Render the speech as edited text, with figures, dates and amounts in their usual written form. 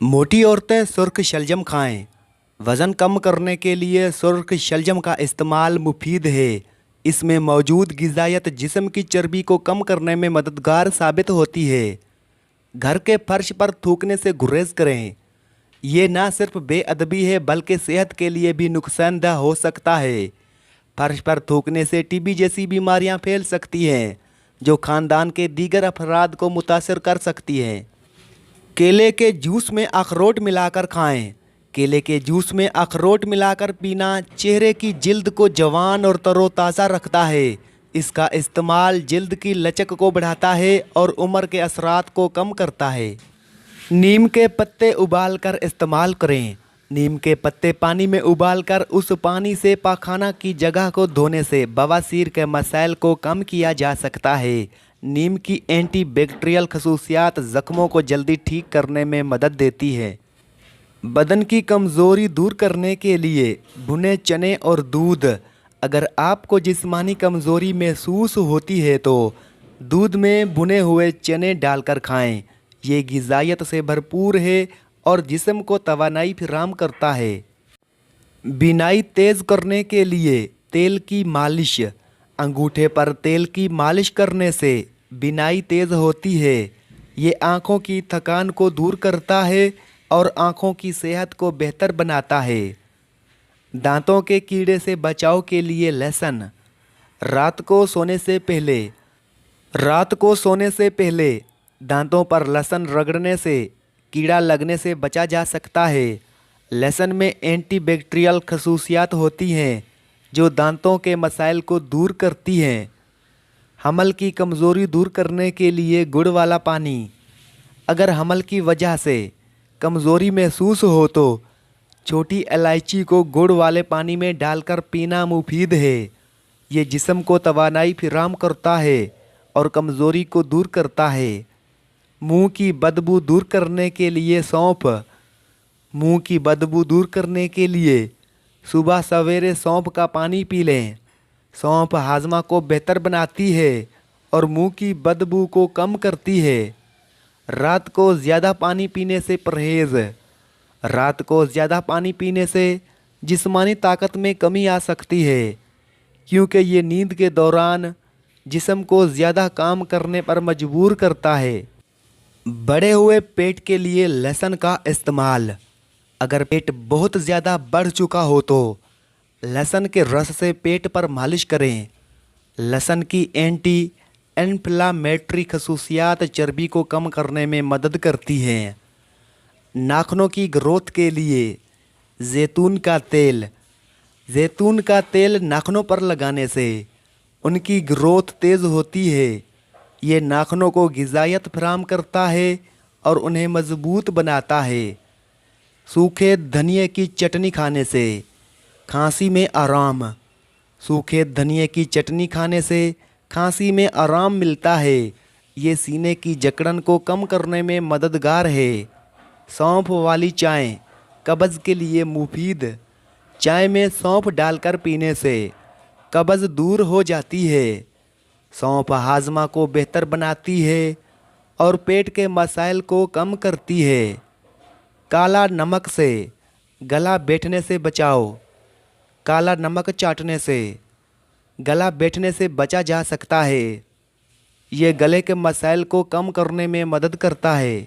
मोटी औरतें सुर्ख शलजम खाएं। वज़न कम करने के लिए सुर्ख शलजम का इस्तेमाल मुफीद है। इसमें मौजूद ग़िज़ायत जिस्म की चर्बी को कम करने में मददगार साबित होती है। घर के फर्श पर थूकने से गुरेज करें। ये ना सिर्फ बेअदबी है बल्कि सेहत के लिए भी नुकसानदेह हो सकता है। फर्श पर थूकने से टीबी जैसी बीमारियां फैल सकती हैं, जो ख़ानदान के दीगर अफराद को मुतासर कर सकती हैं। केले के जूस में अखरोट मिलाकर खाएं। केले के जूस में अखरोट मिलाकर पीना चेहरे की जिल्द को जवान और तरोताज़ा रखता है। इसका इस्तेमाल जिल्द की लचक को बढ़ाता है और उम्र के असरात को कम करता है। नीम के पत्ते उबालकर इस्तेमाल करें। नीम के पत्ते पानी में उबालकर उस पानी से पाखाना की जगह को धोने से बवासीर के मसाइल को कम किया जा सकता है। नीम की एंटीबैक्टीरियल खसूसियात ज़ख्मों को जल्दी ठीक करने में मदद देती है। बदन की कमज़ोरी दूर करने के लिए भुने चने और दूध। अगर आपको जिस्मानी कमज़ोरी महसूस होती है तो दूध में भुने हुए चने डालकर खाएं। ये ग़िज़ायत से भरपूर है और जिस्म को तवानाई फराहम करता है। बिनाई तेज़ करने के लिए तेल की मालिश। अंगूठे पर तेल की मालिश करने से बिनाई तेज़ होती है। ये आँखों की थकान को दूर करता है और आँखों की सेहत को बेहतर बनाता है। दांतों के कीड़े से बचाव के लिए लहसुन। रात को सोने से पहले दांतों पर लहसुन रगड़ने से कीड़ा लगने से बचा जा सकता है। लहसुन में एंटीबैक्टीरियल खसूसियात होती हैं जो दांतों के मसाइल को दूर करती हैं। हमल की कमज़ोरी दूर करने के लिए गुड़ वाला पानी। अगर हमल की वजह से कमज़ोरी महसूस हो तो छोटी इलायची को गुड़ वाले पानी में डालकर पीना मुफीद है। ये जिस्म को तवानाई फराहम करता है और कमज़ोरी को दूर करता है। मुंह की बदबू दूर करने के लिए सौंफ। मुंह की बदबू दूर करने के लिए सुबह सवेरे सौंफ का पानी पी लें। सौंफ हाजमा को बेहतर बनाती है और मुंह की बदबू को कम करती है। रात को ज़्यादा पानी पीने से परहेज़। रात को ज़्यादा पानी पीने से जिस्मानी ताकत में कमी आ सकती है, क्योंकि ये नींद के दौरान जिस्म को ज़्यादा काम करने पर मजबूर करता है। बढ़े हुए पेट के लिए लहसुन का इस्तेमाल। अगर पेट बहुत ज़्यादा बढ़ चुका हो तो लहसुन के रस से पेट पर मालिश करें। लहसुन की एंटी इन्फ्लामेटरी खसूसियात चर्बी को कम करने में मदद करती हैं। नाखूनों की ग्रोथ के लिए जैतून का तेल। जैतून का तेल नाखूनों पर लगाने से उनकी ग्रोथ तेज़ होती है। ये नाखूनों को ग़िज़ायत फराहम करता है और उन्हें मज़बूत बनाता है। सूखे धनिए की चटनी खाने से खांसी में आराम। सूखे धनिए की चटनी खाने से खांसी में आराम मिलता है। ये सीने की जकड़न को कम करने में मददगार है। सौंफ वाली चाय कब्ज़ के लिए मुफीद। चाय में सौंफ डालकर पीने से कब्ज़ दूर हो जाती है। सौंफ हाजमा को बेहतर बनाती है और पेट के मसाइल को कम करती है। काला नमक से गला बैठने से बचाओ। काला नमक चाटने से गला बैठने से बचा जा सकता है। ये गले के मसाइल को कम करने में मदद करता है।